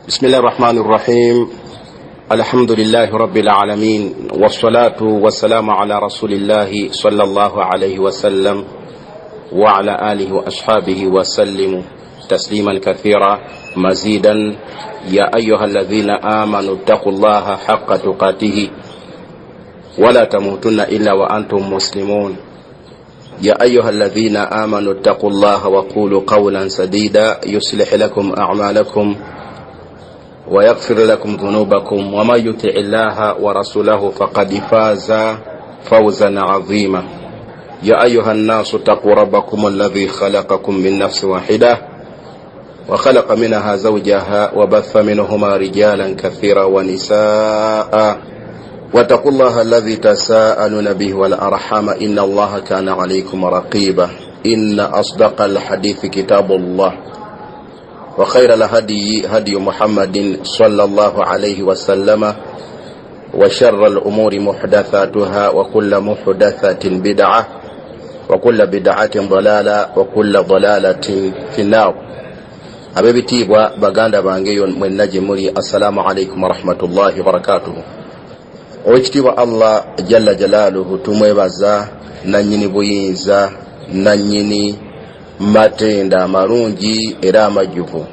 بسم الله الرحمن الرحيم. الحمد لله رب العالمين، والصلاة والسلام على رسول الله صلى الله عليه وسلم وعلى آله وأصحابه وسلم تسليما كثيرا مزيدا. يا أيها الذين آمنوا اتقوا الله حق تقاته ولا تموتن إلا وأنتم مسلمون. يا أيها الذين آمنوا اتقوا الله وقولوا قولا سديدا يصلح لكم أعمالكم ويغفر لكم ذنوبكم، وما يطع الله ورسوله فقد فاز فوزا عظيما. يا أيها الناس اتقوا ربكم الذي خلقكم من نفس واحدة وخلق منها زوجها وبث منهما رجالا كثيرا ونساء، واتقوا الله الذي تساءلون به والأرحام إن الله كان عليكم رقيبا. إن أصدق الحديث كتاب الله، وخير الهدي هدي محمد صلى الله عليه وسلم، وشر الأمور محدثاتها، وكل محدثة بدعة، وكل بدعة ضلالة، وكل ضلالة في النار. abebitibwa baganda bangeyo mwenna gye muli, assalamu alaikum warahmatullahi wabarakatuhu. Owekitiibwa Allah jalla jalaaluhu tumwebaza, nannyini buyinza, nannyini matenda amalungi era amajjuvu.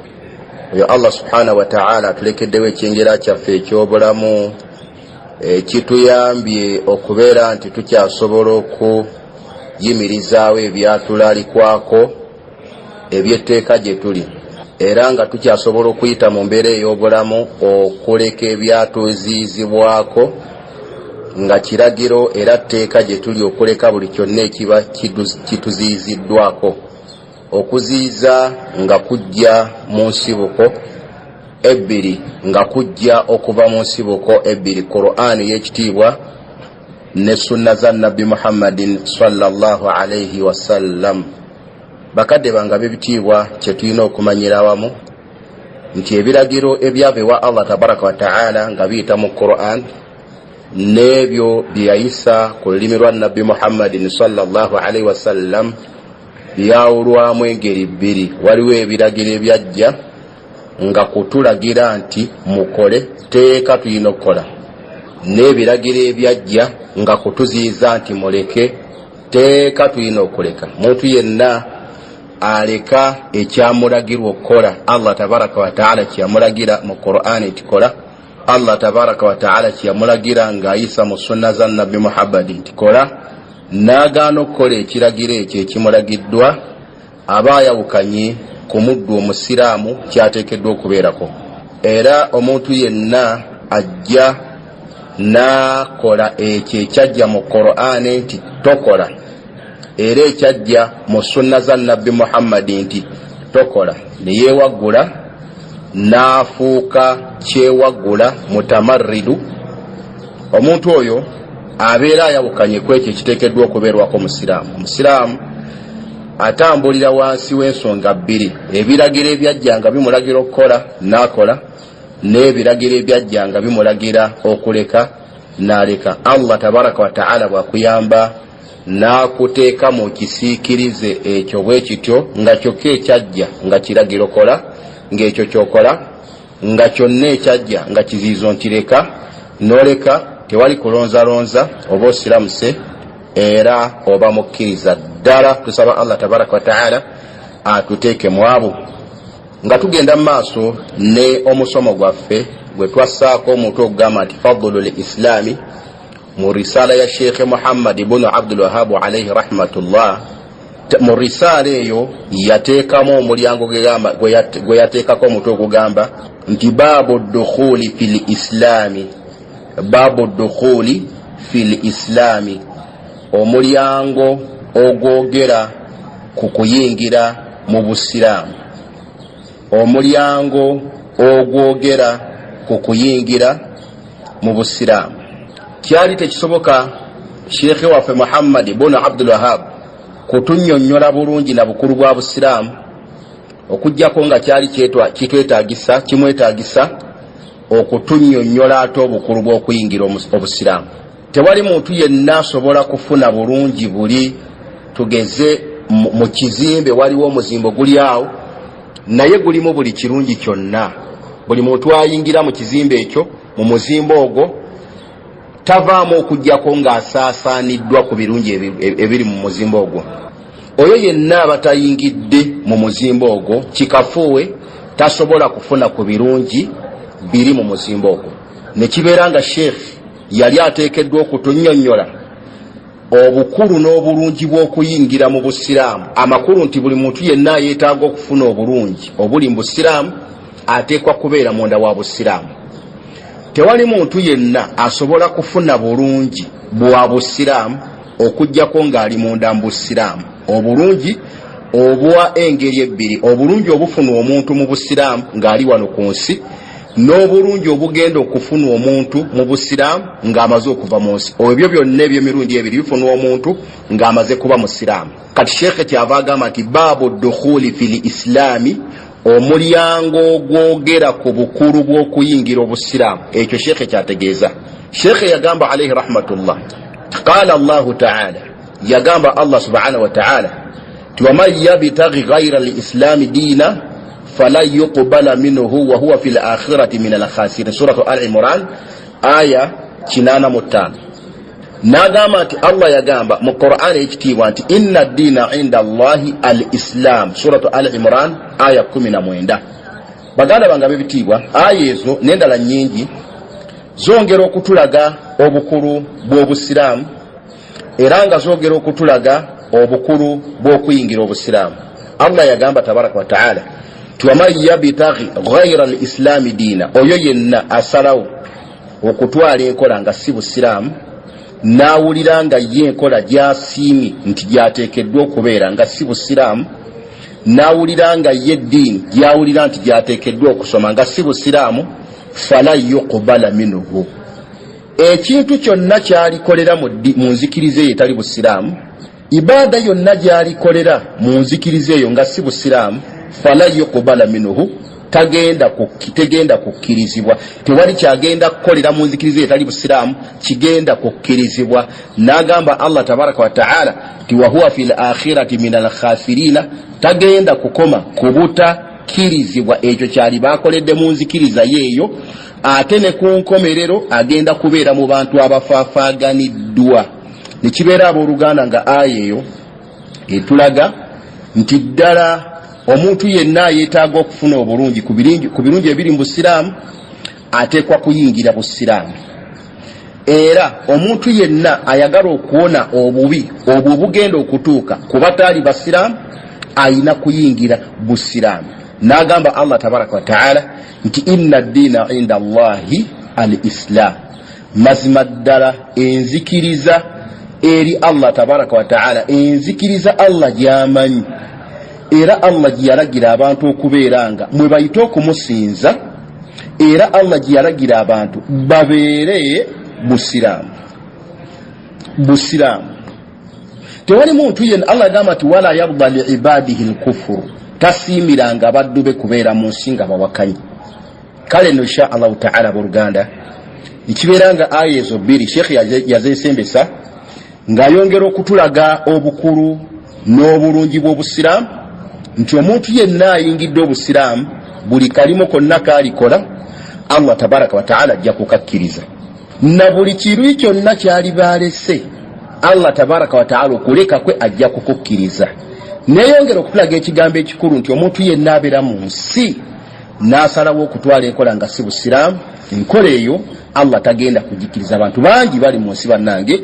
Oyo Allah subhanahu wa ta'ala atulekeddewo ekyengera kyaffe ekyobulamu kituyambye okubeera nti tukyasobola okuyimirizaawo ebyatulalikwako ebyetteeka gye tuli, era nga tukyasobola okuyita mu mbeera ey'obulamu okuleka ebyatuziizibwako nga kiragiro era tteeka gye tuli okuleka buli kyonna ekiba kituziiziddwako. Okuziiza nga kujja mu nsibuko ebbiri, nga kujja okuva mu nsibuko ebbiri, Qur'ani y'ekitiibwa ne sunna za Nabbi Muhammadin sallallahu alayhi wasallam. Bakadde banga b'ebitiibwa kye tulina okumanyira awamu nti ebiragiro ebyava ewa Allah tabaraka wa ta'ala nga biyita mu Qur'an n'ebyo bye yayisa ku lulimi lwa Nabbi Muhammadin sallallahu alayhi wasallam byawulwamu engeri bbiri. Waliwo ebiragiro ebyajja nga kutulagira nti mukole, teeka tulina okukola, n'ebiragiro ebyajja nga kutuziiza nti muleke, teeka tulina okuleka. Muntu yenna aleka ekyamulagirwa okukola Allah tabaraka wa ta'ala kyamulagira mu Qur'ani nti kola, Allah tabaraka wa ta'ala kyamulagira ng'ayisa mu sunna za Nabbi Muhammadin nti kola, n'agaana okukola ekiragiro ekyo ekimulagiddwa, aba ayawukanye ku muddu omusilaamu kyateekeddwa okubeerako. Era omuntu yenna ajja n'akola ekyo ekyajja mu Qur'ani nti tokola, era ekyajja mu sunna za Nabbi Muhammadin nti tokola, ne yeewaggula n'afuuka kyewaggula mutamarridu, omuntu oyo abeera ayawukanye ku ekyo ekiteekeddwa okubeerwako omusiraamu. Omusiraamu atambulira wansi w'ensonga bbiri: ebiragiro ebyajja nga bimulagira okukola n'akola, n'ebiragiro ebyajja nga bimulagira okuleka n'aleka. Allah tabaraka wa ta'ala bw'akuyamba n'akuteeka mu kisiikirize ekyo bwe kityo, nga kyokka ekyajja nga kiragiro kola, ng'ekyo kyokola, nga kyonna ekyajja nga kiziizo ntireka, n'oleka, tewali kulonzalonza oba osiramuse era oba mukkiriza ddala. Tusaba Allah tabaraka wa ta'ala atuteeke mu abo. Nga tugenda mu maaso ne omusomo gwaffe gwe twassaako omuntu okugamba nti fadlul islaami mu risaala ya Sheikh Muhammad ibn Abdul Wahhab alayhi rahmatullah. Mu risaala eyo yateekamu omulyango gwe yateekako omuntu okugamba nti baabu dukhuli fil islaami, baabu dukhuli fil islaami, omulyango ogwogera ku kuyingira mu busiraamu, omulyango ogwogera ku kuyingira mu busiraamu. Kyali tekisoboka Sheikh waffe Muhammad ibn Abdul Wahhab kutunnyonnyola bulungi na bukulu bwa busiraamu okujjako nga kyali kimwetaagisa okutunnyonnyola ate obukulu bw'okuyingira obusiraamu. Tewali muntu yenna asobola kufuna bulungi buli, tugeze mu kizimbe waliwo omuzimbo guli awo naye gulimu buli kirungi kyonna, buli muntu ayingira mu kizimbe ekyo mu muzimbo ogwo tavaamu okujjako ng'asaasaaniddwa ku birungi ebiri mu muzimbo ogwo. Oyo yenna abatayingidde mu muzimbo ogwo kikafuwe tasobola kufuna ku birungi biri mu muzimbo ogwo. Ne kibeera nga sheekh yali ateekeddwa okutunnyonnyola obukulu n'obulungi bw'okuyingira mu busiraamu. Amakulu nti buli muntu yenna yeetaaga okufuna obulungi obuli mu busiraamu ateekwa kubeera munda wa busiraamu. Tewali muntu yenna asobola kufuna bulungi bwa busiraamu okujjako ng'ali munda mu busiraamu. Obulungi obwa engeri ebbiri, obulungi obufuna omuntu mu busiraamu ng'ali wano ku nsi, n'obulungi obugenda okufuna omuntu mu busiraamu ng'amaze okuva mu nsi. Ebyo byonna eby'emirundi ebiri bifuna omuntu ng'amaze kuba musiraamu. Kati sheekhe kyava agamba nti baabu dukhuli fil islaami, omulyango ogwogera ku bukulu bw'okuyingira obusiraamu. Ekyo sheekhe kyategeeza. Sheekhe yagamba alayhi rahmatullah, qaala Allahu ta'ala, yagamba Allah subhanahu wa ta'ala, waman yabtaghi ghayra al-islami diina falan yuqbala minhu wa huwa fil akhirati min al-khasirin. Suratu Al-Imran aya 85. Nagamba nti Allah yagamba mu Qur'an ekitiibwa nti inna ad-diina 'inda Allahi al-islam. Suratu Al-Imran aya 19. Baganda bange bebitiibwa, aya ezo n'endala nnyingi zongera okutulaga obukulu bw'obusiraamu era nga zogera okutulaga obukulu bw'okuyingira obusiraamu. Allah yagamba tabaraka wa ta'ala ti waman yabtaghi ghayra al-islami diina, oyo yenna asalawo okutwala enkola nga si busiraamu n'awulira nga ye enkola gy'asiimye nti gyateekeddwa okubeera nga si busiraamu, n'awulira nga ye ddiini gy'awulira nti gyateekeddwa okusoma nga si busiraamu, fala yuqbala minhu, ekintu kyonna kyalikolera mu nzikiriza eyo etali busiraamu, ibaada yonna gyalikolera mu nzikiriza eyo nga si busiraamu, fala yuqbala minhu, tegenda kukkirizibwa. Tewali kyagenda kukolera mu nzikiriza eyo etali busiraamu kigenda kukkirizibwa. N'agamba Allah tabaraka wa ta'ala ti wa huwa fil akhirati min al-khasirina, tagenda kukoma kubutakkirizibwa ekyo kyali bakoledde mu nzikiriza yeeyo, ate ne ku nkomerero agenda kubeera mu bantu abafaafaaganiddwa. Ne kibeera abooluganda nga aya eyo etulaga nti ddala omuntu yenna yeetaaga okufuna obulungi ku birungi ebiri mu busiraamu ateekwa kuyingira busiraamu. Era omuntu yenna ayagala okuwona obubi obwo bugenda okutuuka ku bataali basiraamu ayina kuyingira busiraamu. N'agamba Allah tabaraka wa ta'ala nti inna ad-diina 'inda Allahi al-islam, mazima ddala enzikiriza eri Allah tabaraka wa ta'ala, enzikiriza Allah gy'amanyi era Allah gye yalagira abantu okubeera nga mwe bayita okumusinza, era Allah gye yalagira abantu babeere busiraamu. Tewali muntu yenna, Allah agamba nti wala yarda li ibadihi al-kufru, tasiimiranga abaddu be kubeera mu nsi nga bawakanyi. Kale no insha Allah ta'ala buluganda ikibeera nga aya ezo bbiri sheekhe yazesembesa ng'ayongera okutulaga obukulu n'obulungi bw'obusiraamu, nti omuntu yenna ayingidde obusiraamu buli kalimu konna kaalikola Allah tabaraka wa ta'ala ajja kukakkiriza, na buli kiruyi kyonna kyali baalese Allah tabaraka wa ta'ala okuleka kwe ajja kukukkiriza. Neyongera okutulaga ekigambo ekikulu nti omuntu yenna abeera mu nsi n'asalawo okutwala enkola nga si busiraamu, enkola eyo Allah tagenda kugikkiriza. Abantu bangi bali mu nsi bannange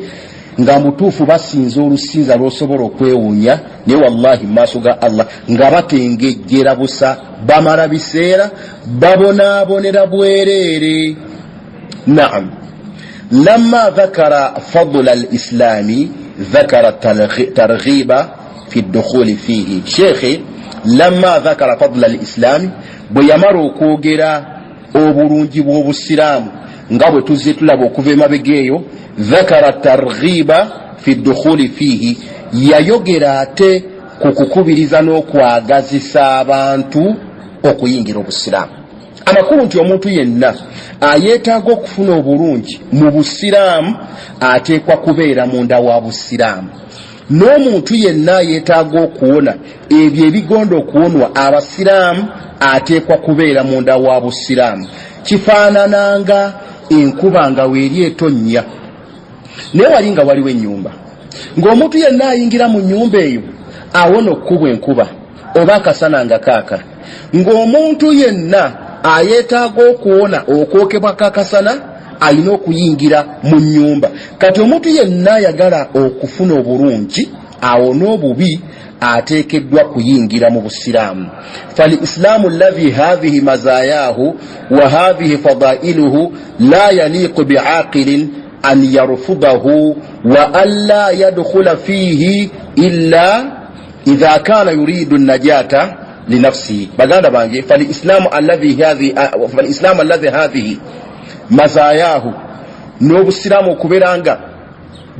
nga mutuufu basinza olusinza lw'osobola okwewuunya, naye wallahi mu maaso ga Allah nga batengejjera busa, bamala biseera babonaabonera bwereere. Naam, lamma dhakara fadla al-islami dhakara targhiba fi ad-dukhuli fihi. Sheikh lamma dhakara fadla al-islami, bwe yamala okwogera obulungi bw'obusiraamu nga bwe tuzze tulaba okuva emabega eyo, dhakara targhiba fi ad-dukhuli fihi, yayogera ate ku kukubiriza n'okwagazisa abantu okuyingira obusiraamu. Amakulu nti omuntu yenna ayeetaaga okufuna obulungi mu busiraamu ateekwa kubeera munda wa busiraamu. n'omuntu yenna yeetaaga okuwona ebyo ebigonda okuwonwa abasiraamu ateekwa kubeera munda wa busiraamu. Kifaanananga enkuba nga weeri etonnya naye wali nga waliwo ennyumba, ng'omuntu yenna ayingira mu nnyumba eyo awona okukubwa enkuba oba akasana nga kaaka, ng'omuntu yenna ayeetaaga okuwona okwokebwa kakasana alina okuyingira mu nnyumba. Kati omuntu yenna ayagala okufuna obulungi awona obubi ateekeddwa kuyingira mu busiraamu. فالإسلام الذي هذه مزاياه وهذه فضائله لا يليق بعاقل أن يرفضه وألا يدخل فيه إلا إذا كان يريد النجاة لنفسه. baganda bange فالإسلام الذي هذه مزاياه n'obusiraamu okubeeranga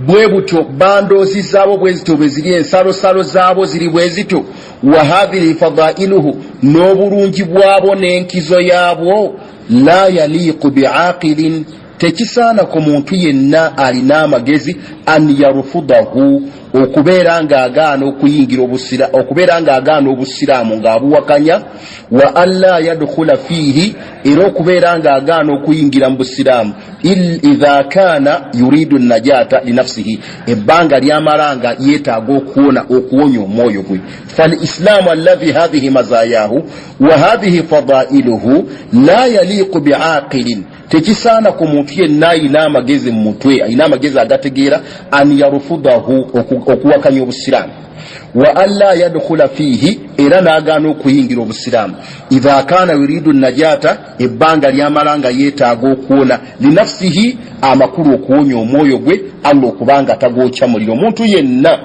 bwe butyo bandoozi zaabo bwe zityo bwe ziri, ensalosalo zaabo ziri bwe zityo, wa hadhihi fadailuhu n'obulungi bwabo n'enkizo yaabwo, la yaliiqu biaqilin tekisaana ku muntu yenna alina amagezi an yarufudahu okubeera ng'agaana okuyingira okubeera ng'agaana obusiraamu ng'abuwakanya, wa alla yadkhula fiihi era okubeera ng'agaana okuyingira mu busiraamu idha kana yuridu najata linafsihi ebbanga lyamalanga yeetaaga okuwonya omwoyo gwe. falislaamu alladhi hadhihi mazayahu wa hadhihi fadailuhu la yaliiqu biaqilin tekisaana ku muntu yenna ayina amagezi mu mutwe, ayina amagezi agategeera an yarufudahu okuwakanya obusiraamu, wa alla yadkhula fiihi era n'agaana okuyingira obusiraamu idha kana yuridu najata ebbanga lyamalanga yeetaaga okuwona linafsihi amakulu okuwonya omwoyo gwe Allah okubanga tagwokya muliro. Omuntu yenna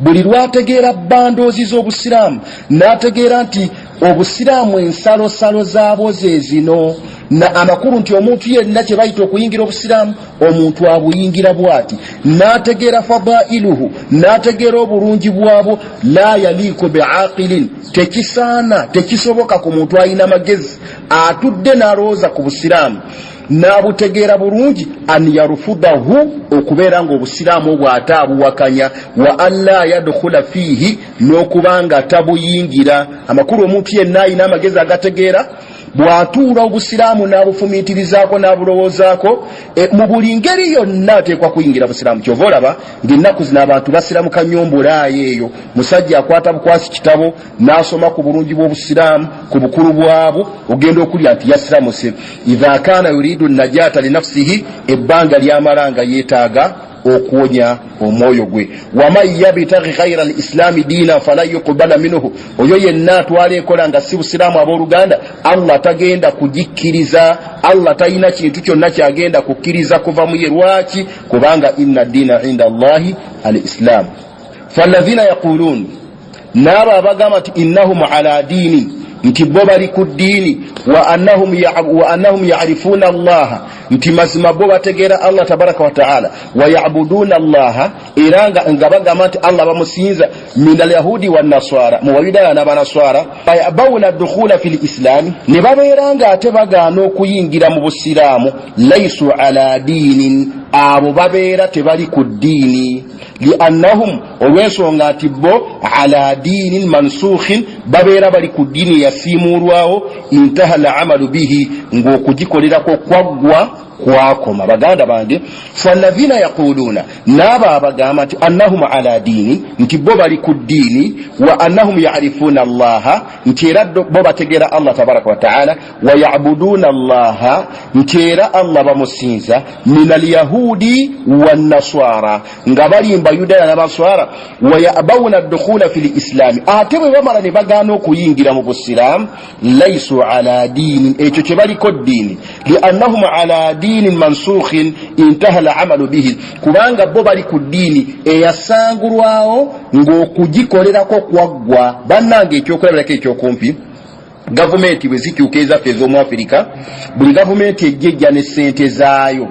buli lwategeera bandoozi z'obusiraamu n'ategeera nti obusiraamu ensalosalo zaabo ze zino na amakulu nti omuntu yenna kye bayita okuyingira obusiraamu omuntu abuyingira bw'ati, n'ategeera fadailuhu n'ategeera obulungi bwabo, la yaliiku biaqilin tekisaana tekisoboka ku muntu ayina magezi atudde n'alowooza ku busiraamu n'abutegeera bulungi an yarufudahu okubeera ng'obusiraamu obwo ate abuwakanya, wa alla yadkhula fiihi n'okubanga tabuyingira. Amakulu omuntu yenna ayina amagezi agategeera bw'atuula obusiraamu n'abufumiitirizaako n'abulowoozaako mu buli ngeri yonna ateekwa kuyingira busiraamu. Kyova olaba ng'ennaku zino abantu basiramuka nnyo mbulaayo eyo, musajja akwata bukwasi kitabo n'asoma ku bulungi bw'obusiraamu ku bukulu bwabwo, ogenda okulya nti yasiramuse. idha kana yuridu najata linafsihi ebbanga lyamalanga yeetaaga okuwonya omwoyo gwe. waman yabtaghi ghayra alislaami diina fala yuqbala minhu, oyo yenna atwala ekola nga si busiraamu abooluganda Allah tagenda kugikkiriza, Allah talina kintu kyonna kyagenda kukkiriza kuva mu ye. Lwaki? kubanga inna diina inda Allahi al-islam. falladhina yaqulun n'abo abagamba nti innahum ala diini nti bo bali ku ddiini, wa annahum ya'rifuna Allaha nti mazima bo bategeera Allah tabaraka wa ta'ala, wa ya'buduna Allaha era nga bagamba nti Allah bamusinza, min alyahudi wannaswara mu bayudaaya n'abanaswara, bayabawuna dukhula fil islaami ne babeera nga ate bagaana okuyingira mu busiraamu, laysu ala diinin abo babeera tebali ku ddiini, liannahum olw'ensonga nti bo ala diinin mansukhin babeera bali ku ddiini yasiimuulwawo, intaha al-amalu bihi ng'okugikolerako kwaggwa kwakoma. Baganda bange falladhina yaquluna n'abo abagamba nti annahum ala diini nti bo bali ku ddiini, wa annahum ya'rifuna Allaha nti era bo bategeera Allah tabaraka wa ta'ala, wa ya'buduna Allaha nti era Allah bamusinza, min alyahudi wannaswara nga balimba Yudaaya n'Abaswara, wa ya'bawna ad-dukhula fil islaami ate bwe bamala ne bagaana okuyingira mu busiraamu, laysu ala diinin ekyo kye baliko ddiini, liannahum ala diinin mansukhin intaha al-amalu bihi kubanga bo bali ku ddiini eyasangulwawo ng'okugikolerako kwaggwa. Bannange ekyokulabirako ekyokumpi, gavumenti bwe zikyuka ezaffe ez'omu Afirika, buli gavumenti ejja ne ssente zaayo,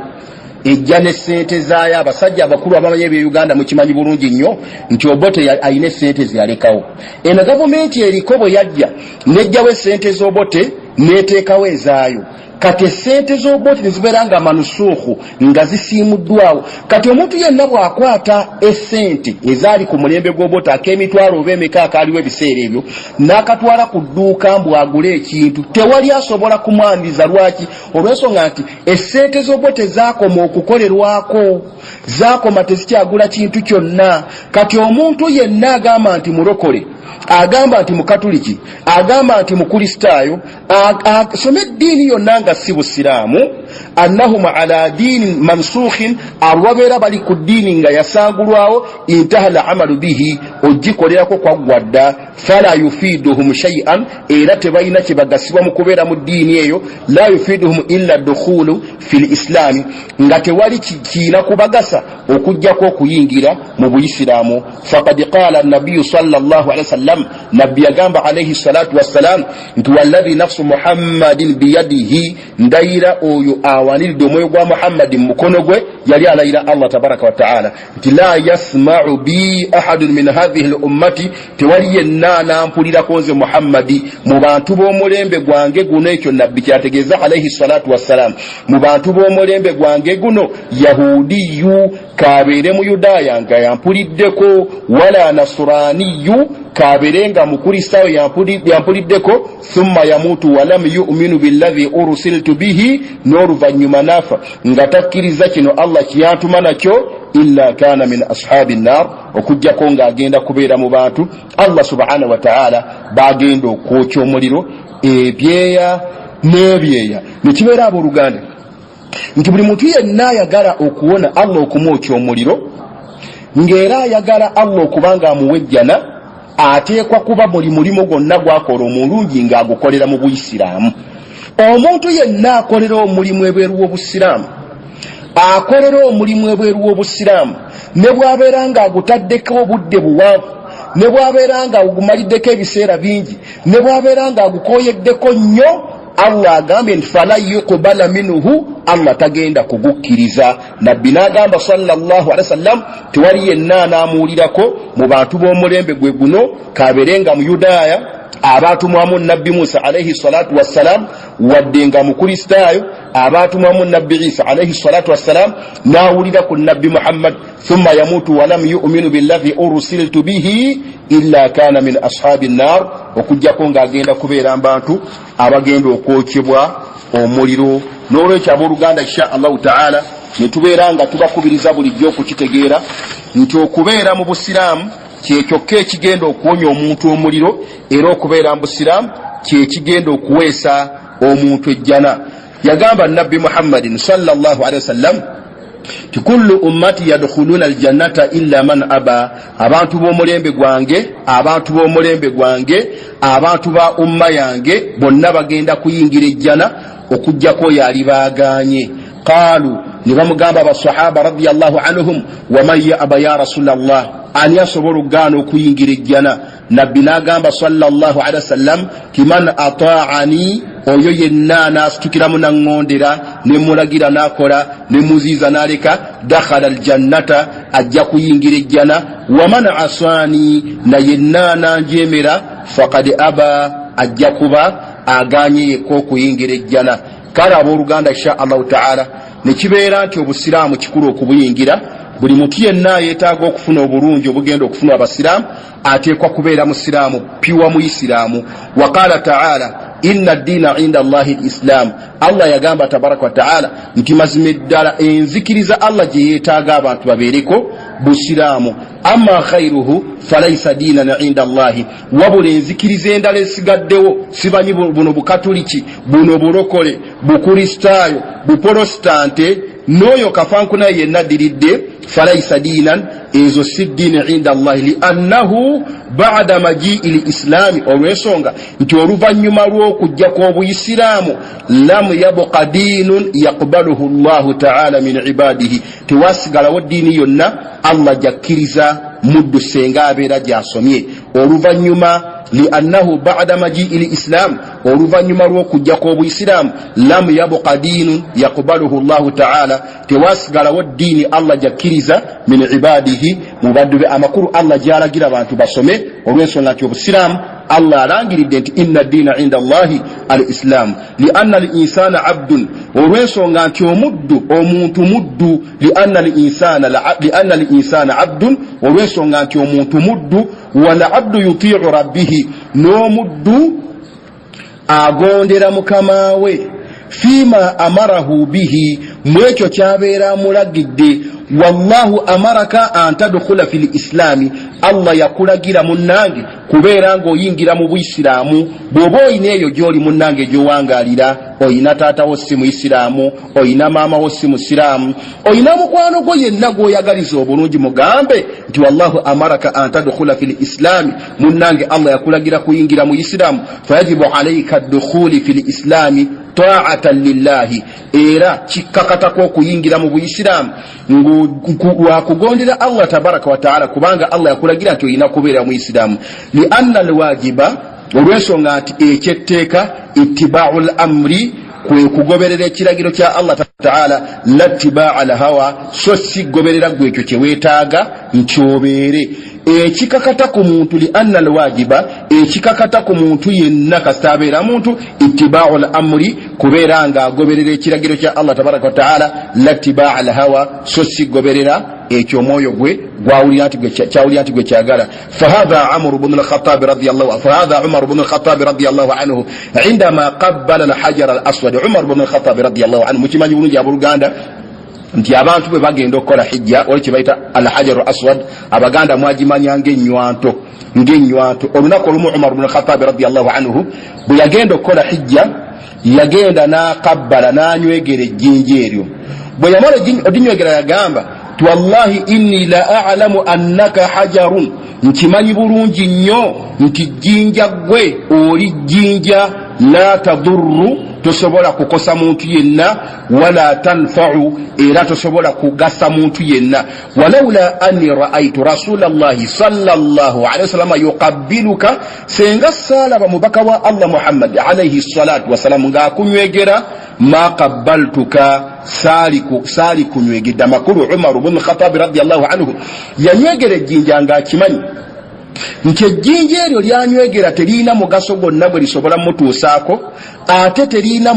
ejja ne ssente zaayo. Abasajja abakulu abamanyi eby'Uganda mukimanyi bulungi nnyo nti Obote ayina essente zeyalekawo. Eno gavumenti eriko bwe yajja nejjawo essente z'Obote n'eteekawo ezaayo, kati esente z'obooti ne zibeera nga manusukhu nga zisiimuddwawo. Kati omuntu yenna bw'akwata essente ezaali ku mulembe gw'obooti ak'emitwalo oba emeka akaaliwo ebiseera ebyo n'akatwala ku dduuka mbu agule ekintu, tewali asobola kumwaniriza. Lwaki? Olw'ensonga nti essente z'obooti zaakoma okukolerwako, zaakoma tezikyagula kintu kyonna. Kati omuntu yenna agamba nti mulokole, agamba nti mukatuliki, agamba nti mukristaayo, asome eddiini yonna nga si busiraamu, annahum ala diini mansukhin, alwabeera bali ku ddiini nga yasangulwawo, intaha la amalu bihi, ogikolerako kwaggwadda, fala yufiduhum shay'an, era tebalina kye bagasibwa mu kubeera mu ddiini eyo, la yufiduhum illa dukhulu fil islaami, nga tewali kiina kubagasa okujjako okuyingira mu buyisiraamu. Faqad qala an-nabiyyu sallallahu alayhi wasallam, nabbi yagamba alayhi salatu wassalam nti walladhi nafsu muhammadin biyadihi, ndayira oyo awaniridde omwoyo gwa muhammadin mukono gwe, yali alayira Allah tabaraka wa ta'ala nti la yasma'u bi ahadun min hadhihi al-ummati, tewali yenna anampulirako nze muhammadi mu bantu b'omulembe gwange guno. Ekyo nabbi kyategeeza alayhi salatu wassalam, mu bantu b'omulembe gwange guno yahudiyu kabeere mu yudaaya nga yampuliddeko, wala nasraniyu kabeere nga mukristaayo yampuliddeko, thumma yamutu walam yu'minu billadhi ursiltu bihi, n'oluvannyuma nafa nga takkiriza kino Allah kyantuma nakyo, illa kana min ashabi nnar, okujjako ng'agenda kubeera mu bantu Allah subhanahu wa ta'ala bagenda okwokya omuliro ebyeya n'ebyeya. Nekibeera abooluganda nti buli muntu yenna ayagala okuwona Allah okumwokya omuliro, ng'era ayagala Allah okubanga amuwejjana, ateekwa kuba buli mulimu gwonna gwakola omulungi ng'agukolera mu buyisiraamu. Omuntu yenna akolera omulimu ebweru w'obusiraamu, akolera omulimu ebweru w'obusiraamu, ne bw'abeera ng'agutaddeko obudde buwanvu, ne bw'abeera ng'agumaliddeko ebiseera bingi, ne bw'abeera ng'agukooyeddeko nnyo, Allah agambye nti fala yuqbala minhu, Allah tagenda kugukkiriza. Nabbi n'agamba sallallahu alaihi wasallam, tewali yenna anaamuwulirako mu bantu b'omulembe gwe guno kabeere nga mu Yudaaya abaatumwamu nabbi Musa alayhi salatu wassalam, wadde nga mukristaayo abaatumwamu nabbi Isa alayhi salatu wassalam, n'awulira ku nabbi Muhammad, thumma yamutu walam yu'minu billadhi ursiltu bihi illa kana min ashabi nnar, okujjako ng'agenda kubeera mbantu abagenda okwokyebwa omuliro. N'olwekyo abooluganda insha Allahu ta'ala ne tubeera nga tubakubiriza bulijjo okukitegeera nti okubeera mu busiraamu kyekyokka ekigenda okuwonya omuntu omuliro, era okubeera mu busiraamu kyekigenda okuweesa omuntu ejjana. Yagamba nabbi Muhammadin sallallahu alaihi wasallam ti kullu ummati yadkhuluna aljannata illa man aba, abantu b'omulembe gwange, abantu b'omulembe gwange, abantu ba umma yange bonna bagenda kuyingira ejjana okujjako yali baaganye. Qaalu, ne bamugamba abasahaba radiyallahu anhum, waman ya'ba ya rasulallah, ani asobola okugaana okuyingira ejjana? Nabbi n'agamba sallallahu alaihi wasallam ti man ata'ani, oyo yenna anaasitukiramu naŋŋondera ne mulagira n'akola ne muziiza n'aleka, dakhala aljannata, ajja kuyingira ejjana. Waman asaani, na yenna ananjeemera, faqad aba, ajja kuba aganye yekka okuyingira ejjana. Kale abooluganda insha Allahu ta'ala ne kibeera nti obusiraamu kikulu okubuyingira. Buli muntu yenna yeetaaga okufuna obulungi obugenda okufuna abasiraamu, ateekwa kubeera musiraamu, piwa muisiraamu. Wa qala ta'ala inna ad-diina 'inda Allahi al-Islam, Allah yagamba tabaraka wa ta'ala nti mazima ddala enzikiriza Allah gye yeetaaga abantu babeereko busiraamu. Amma khairuhu falaysa diinan 'inda Allahi, wabula enzikiriza endala esigaddewo, sibanyi buno bukatuliki, buno bulokole, bukristaayo, buprotestante, n'oyo kafankuna yenna diridde, falaysa diinan, ezo si ddiini 'inda Allahi, li'annahu ba'da maji'i l-islaami, olw'ensonga nti oluvannyuma lw'okujja kw'obuyisiraamu, lam yabqa diinun yaqbaluhu Allahu ta'ala min ibadihi, tewasigalawo ddiini yonna Allah jakkiriza muddu senga abeera gy'asomye. Oluvannyuma li'annahu ba'da maji'i l-islam, oluvannyuma lw'okujja kw'obuyisiraamu, lam yabqa diinun yaqbaluhu Allahu ta'ala, tewasigalawo ddiini Allah jakkiriza min ibadihi, mu baddu be amakulu Allah gy'alagira abantu basome, olw'ensonga nti obusiraamu Allah alangiridde nti inna ddiina inda Allahi al-Islam lianna al-insana abdun olw'ensonga nti omuntu muddu lianna al-insana abdun olw'ensonga nti omuntu muddu wala abdu yutii'u rabbihi n'omuddu agondera mukama we fima amarahu bihi mwekyo kyabeera mulagidde wallahu amaraka an tadkhula fil islami Allah yakulagira munnange kubeera ng'oyingira mu Bw'Obusilaamu bw'oba oyina eyo gy'oli munnange gy'owangalira oyina taata wo si Muisiraamu oyina maama wo si Musiraamu oyina mukwano gwo yenna gw'oyagaliza obulungi mugambe nti wallahu amaraka an tadkhula fil islami munnange Allah yakulagira kuyingira mu Isiraamu fayajibu alayka ad-dukhuli fil islami ta'atan lillahi era kikakatako okuyingira mu Bw'Obusilaamu wakugondera Allah tabaraka wa ta'ala kubanga Allah yakulagira nti oyina kubeera mu Isiraamu li anna alwajiba olw'ensonga nti ekyetteeka ittiba'ul amri kwe kugoberera ekiragiro kya Allah ta'ala lattiba'a al-hawa so si goberera gwe ekyo kye weetaaga nkyobeere ekikakata ku muntu li anna alwajiba ekikakata ku muntu yenna kastabeera muntu ittiba'u al-amri kubeera nga agoberera ekiragiro kya Allah tabaraka wa ta'ala lattiba'a al-hawa so si goberera ekyo omwoyo gwe gwawulira nti gwe kyagala fahadha Umar ibn al-Khattab radiyallahu anhu indama qabbala al-hajar al-aswad Umar ibn al-Khattab radiyallahu anhu mukimanyi bulungi abuluganda nti abantu bwe bagenda okukola hijja oli kye bayita al-hajar al-aswad abaganda mwagimanya ng'ennywanto olunaku olumu Umar ibn al-Khattab radiyallahu anhu bwe yagenda okukola hijja yagenda n'akabbala n'anywegera ejjinja eryo bwe yamala odinywegera yagamba wallahi inni la a'lamu annaka hajarun nkimanyi bulungi nnyo nti jjinja gwe oli jjinja la tadurru tosobola kukosa muntu yenna wala tanfa'u era tosobola kugasa muntu yenna walaula anni ra'aytu rasulallahi sallallahu alayhi wasallam yuqabbiluka senga salaba mubaka wa Allah Muhammad alayhi salatu wasalam ng'akunywegera ma qabbaltuka sali kunywegedda makulu Umar ibn Khattab radiyallahu anhu yanywegera ejjinja ng'akimanyi nti ejjinja eryo lyanywegera terina mugaso gwonna gwe lisobola mutuusaako ate terina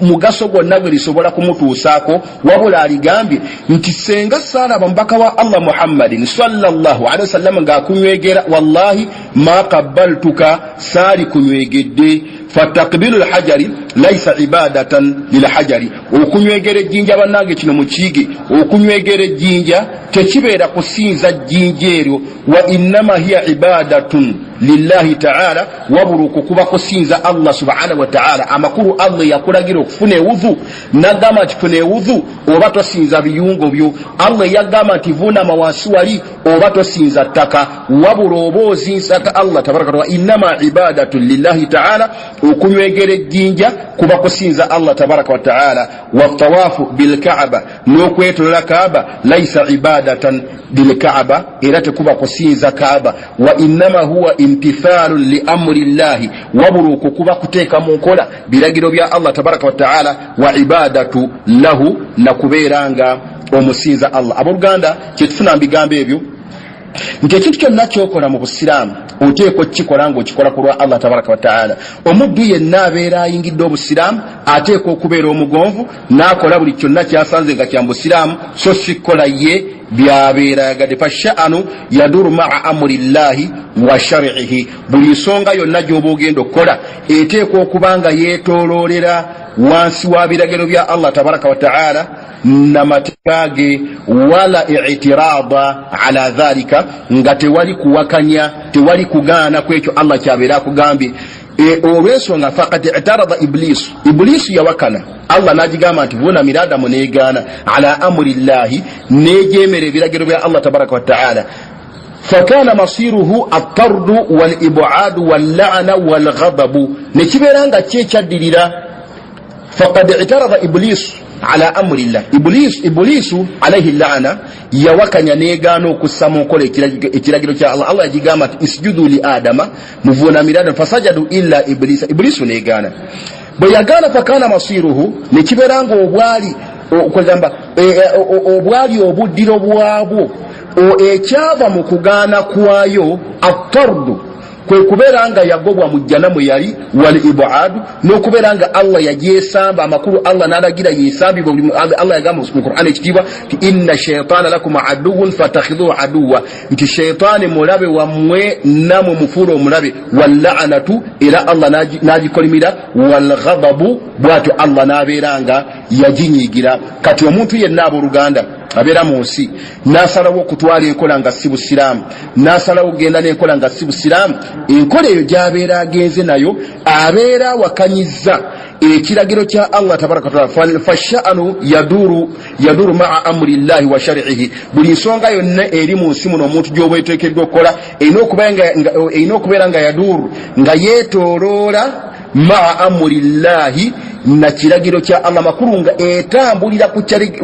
mugaso gwonna gwe lisobola kumutuusaako wabula aligambye nti senga salaba mubaka wa Allah Muhammadin sallallahu alaihi wasallam ng'akunywegera wallahi ma qabbaltuka sali kunywegedde fatakbilu alhajari laysa ibadatan lilhajari okunywegera ejjinja bannange kino mukiige okunywegera ejjinja tekibeera kusinza jjinja eryo wa innama hiya ibadatun lillahi ta'ala wabuluku kuba kusinza Allah subhanahu wa ta'ala amakuru Allah yakulagira okufuna ewudhu nagamba nti funa ewudhu oba tosinza biyungo byo Allah yagamba nti vuna mawasi wali oba tosinza ttaka wabula oba ozinsaka Allah tabaraka wa innama ibadatun lillahi ta'ala okunywegera ejjinja kuba kusinza Allah tabaraka wa ta'ala watawafu bilkaaba n'okwetolola kaaba laysa ibadatan bilkaaba era tekuba kusinza kaaba wa innama huwa imtithalu li amri llahi wabuluku kuba kuteeka mu nkola biragiro bya Allah tabaraka wa ta'ala wa ibadatu lahu na kubeeranga omusinza Allah abooluganda kyetufuna mbigambo ebyo nti ekintu kyonna kyokola mu Busiraamu oteekwa okukikola ng'okikola ku lwa Allah tabaraka wa ta'ala omuddu yenna abeera ayingidde Obusiraamu ateekwa okubeera omugonvu n'akola buli kyonna kyasanze nga kya mu Busiraamu so si kukola ye byabeera yagadde fasha'anu yaduru ma'a amri llahi wa shar'ihi buli nsonga yonna gy'oba ogenda okukola eteekwa okuba nga yeetooloolera wansi wa biragiro bya Allah tabaraka wa ta'ala namateeka ge wala i'tirada ala dhalika nga tewali kuwakanya tewali kugaana kwekyo Allah kyabeera akugambye olw'ensonga faqad i'tarada iblisu yawakana Allah n'agigamba nti bona miradamu neegaana ala amri llahi neejeemera ebiragiro bya Allah tabaraka wa ta'ala fakana masiruhu at-tardu wal-ib'adu wal-la'na wal-ghadabu nekibeera nga kyekyadirira faqad i'tarada iblisu ala amri llah iblisu alayhi la'na yawakanya neegaana okussa mu nkola ekiragiro kya Allah Allah yagigamba nti isjudu li adama muvuunamirana fasajadu illa iblisu neegaana bwe yagaana fakana masiruhu nekibeera nga obwali obuddiro bwabwo ekyava mu kugaana kwayo attardu kwe kubeera nga yagobwa mu jjana mwe yali wal ibadu n'okubeera nga Allah yagyesamba amakulu Allah n'alagira yesambibwa Allah yagamba mu Qur'an ekitiibwa nti inna shaytana lakum aduwwun fatakhidhuhu aduwwa nti shaytani mulabe wammwe namwe mufuula omulabe wal la'natu era Allah n'agikolimira wal ghadabu bw'atyo Allah n'abeeranga yaginyiigira. Kati omuntu yenna abooluganda abeera mu nsi n'asalawo okutwala enkola nga si busiraamu, n'asalawo okugenda n'enkola nga si busiraamu, enkola eyo gy'abeera agenze nayo abeera wakanyizza ekiragiro kya Allah tabaraka wa taala. Fasha'anu yaduru ma'a amri llahi wa shar'ihi. Buli nsonga yonna eri mu nsi muno omuntu gy'oba eteekeddwa okukola erina okubeera nga yaduru nga yeetooloola ma'a amri llahi na kiragiro kya Allah, makulu nga etambulira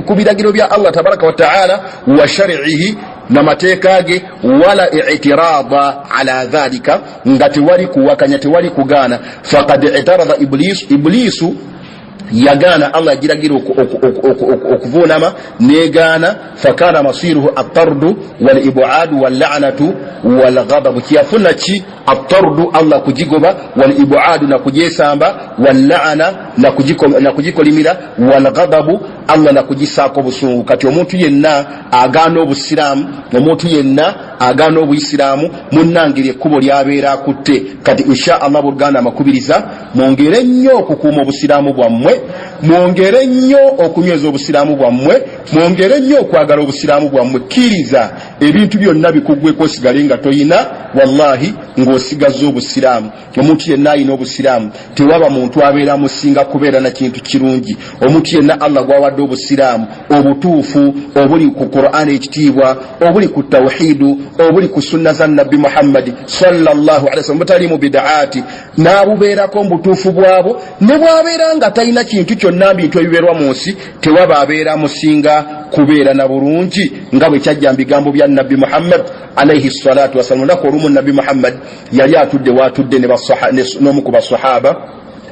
ku biragiro bya Allah tabaraka wa taala wa shar'ihi na mateeka ge, wala i'tirada ala dhalika nga tewali kuwakanya tewali kugaana. Faqad i'tarada iblisu yagaana Allah agiragira okuvuunama negaana. Fakana masiruhu at-tardu wal ib'adu wal la'natu wal ghadab. Kiyafuna ki at-tardu Allah kujigoba, wal ib'adu na kujesamba, wal la'na na kujikolimira, wal ghadab Allah na kujisaako busungu. Kati omuntu yenna agaana obusiraamu, omuntu yenna agaana obuyisiraamu munnangire ekkubo lyabeera akutte. Kati insha Allah buluganda amakubiriza mwongere nnyo okukuuma obusiraamu bwammwe, mwongere nnyo okunyweza obusiraamu bwammwe, mwongere nnyo okwagala obusiraamu bwammwe. Kkiriza ebintu byonna bikuggweko osigale nga toyina wallahi ng'osigazza obusiraamu. Omuntu yenna ayina obusiraamu, tewaba muntu abeera musinga kubeera na kintu kirungi. Omuntu yenna Allah gwawadde obusiraamu obutuufu obuli ku Qur'an ekitiibwa, obuli ku tawhidu, obuli ku sunna za Nabbi Muhammad sallallahu alaihi wasallam, butali mu bid'aati, n'abubeerako mu butuufu bwabo. Ne bwabeera nga talina kintu kyonna bintu ebibeerwa mu nsi, tewaba abeera musinga kubeera na bulungi nga bwe kyajja mu bigambo bya Nabbi Muhammad alayhi salatu wasallam. Olunaku olumu Nabbi Muhammad yali atudde watudde n'omu ku basahaba,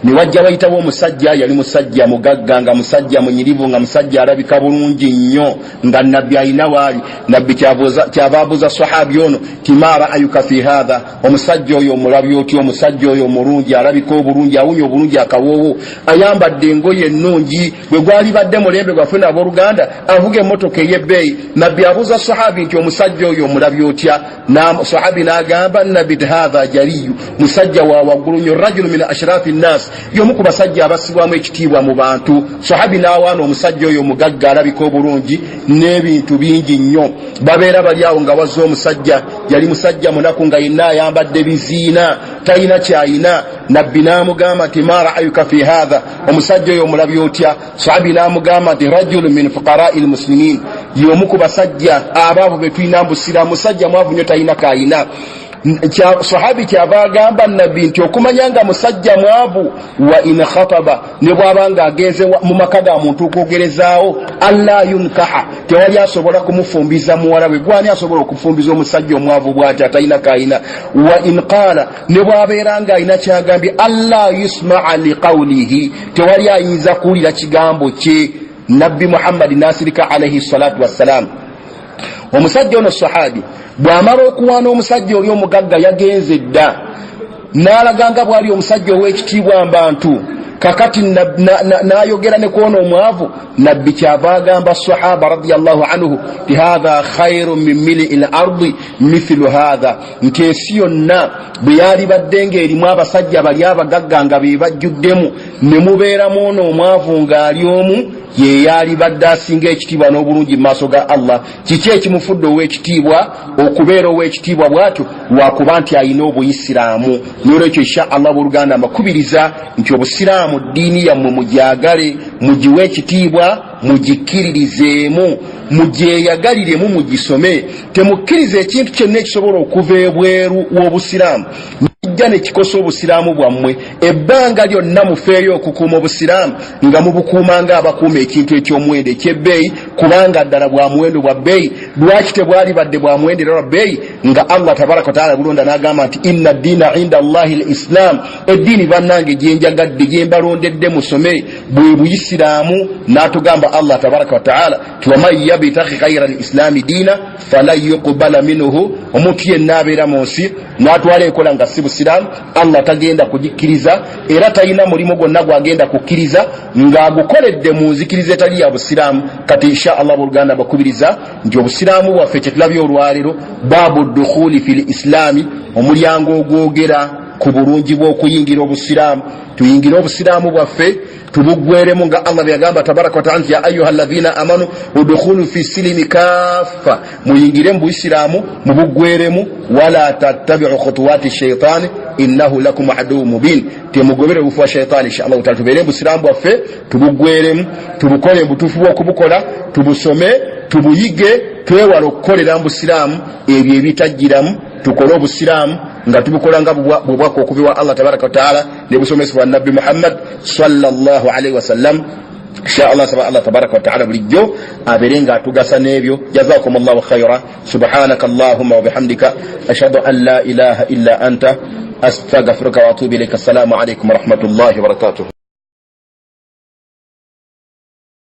ne wajja bayitawo omusajja, yali musajja mugagga, nga musajja munyirivu, nga musajja alabika bulungi nnyo, nga Nabbi ayina waali. Nabbi kyava abuuza sahabi ono timara ayuka fi hadha, omusajja oyo omulabye otyo? Omusajja oyo mulungi, alabika obulungi, awunya obulungi akawoowo, ayambadde engoye ennungi, bwe gwali badde mulembe gwaffe n'abooluganda avuga emmotoka ey'ebbeeyi. Nabbi abuuza sahabi nti omusajja oyo omulabye otya? Sahabi n'agamba Nabbi hadha jaliyu, musajja wa waggulu nnyo, rajulu min ashrafi nnas, y'omu ku basajja abasibwamu ekitiibwa mu bantu. Sahabi n'awaana omusajja oyo omugagga alabika obulungi n'ebintu bingi nnyo. Babeera bali awo nga wazza omusajja, yali musajja munaku nga yenna ayambadde biziina, talina kyayina. Nabbi n'amugamba nti ma ra'ayuka fi hadha, omusajja oyo omulabye otya? Sahabi n'amugamba nti rajulu min fuqara'i almuslimin, y'omu ku basajja abaavu be tulina mbusira, musajja mwavu nnyo talina kayina. Sahabi kyava agamba Nabbi nti okumanya nga musajja mwavu, wa in khataba, ne bw'abanga agenze mu maka ga muntu okwogerezaawo, alla yunkaha, tewali asobola kumufumbiza muwala we. Gwani asobola okufumbiza omusajja omwavu bw'ati atalina kayina? Wa in qaala, ne bw'abeera nga alina kyagambye, alla yusma'a liqawlihi, tewali ayinza kuwulira kigambo kye. Nabbi Muhammad nasirika alayhi salatu wassalam. Omusajja ono sahabi bw'amala okuwaana omusajja oli omugagga yagenze dda n'alaganga bw'ali omusajja ow'ekitiibwa mbantu. Kakati n'ayogera ne kwona omwavu, Nabbi kyava agamba sahaba radiyallahu anhu ti hadha khairun min mili'il ardi mithlu hadha, nti ensi yonna bwe yali badde ng'erimu abasajja bali abagagga nga be bajjuddemu, ne mubeeramu ono omwavu ng'ali omu, ye yali badde asinga ekitiibwa n'obulungi mu maaso ga Allah. Kiki ekimufudde ow'ekitiibwa okubeera ow'ekitiibwa bw'atyo? Lwakuba nti ayina obuyisiraamu. N'olwekyo insha Allah buluganda amakubiriza nti obusiraamu ddiini yammwe mugyagale, mugiwe ekitiibwa, mugikiririzeemu, mugyeyagaliremu, mugisome. Temukkirize ekintu kyonna ekisobola okuva ebweru w'obusiraamu kijja ne kikosa obusiraamu bwammwe ebbanga lyonna mufeeyo okukuuma obusiraamu nga mubukuuma ng'abakuuma ekintu eky'omuwendo eky'ebbeeyi kubanga ddala bwa muwendo bwa bbeeyi. Lwaki tebwali badde bwa muwendo lwa bbeeyi nga Allah tabaraka wa taala bulonda n'agamba nti inna ddiina inda Allahi al-Islam, eddiini bannange gyenjagadde gyembalondedde musome bwe buyisiraamu. N'atugamba Allah tabaraka wa taala ti waman yabtaghi ghayra al-islaami diina falan yuqbala minhu, omuntu yenna abeera mu nsi n'atwala enkola nga si busiraamu Allah tagenda kugikkiriza era talina mulimu gwonna gwagenda kukkiriza ng'agukoledde mu nzikiriza etali ya busiraamu. Kati insha Allah buluganda bakubiriza nti obusiraamu bwaffe kyetulabye olwaleero baabu dukhuli fil islaami, omulyango ogwogera ku bulungi bw'okuyingira obusiraamu. Tuyingire obusiraamu bwaffe tubugweremu nga Allah byagamba tabaraka wa taala ya ayuha alladhina amanu udkhulu fi silimi kaffa, muyingire mu buisiraamu mubugweremu. Wala tattabi'u khutuwati shaytani innahu lakum aduwwun mubin, temugobere bufu wa shaytani. Inshallah tutubere busiraamu bwaffe tubugweremu, tubukole butufu bw'okubukola, tubusome, tubuyige, twewala okukolera mu busiraamu ebyo ebitajjiramu. Tukole obusiraamu nga tubukola nga bw'obwako okuva Allah tabaraka wa taala ne busomesa bwa Nabbi Muhammad sallallahu alaihi wasallam. Inshallah saba Allah tabaraka wa taala bulijjo aberenga atugasa n'ebyo. Jazakumullahu khaira. Subhanaka Allahumma wa bihamdika ashhadu an la ilaha illa anta astaghfiruka wa atubu ilayka. Assalamu alaykum wa rahmatullahi wa barakatuh.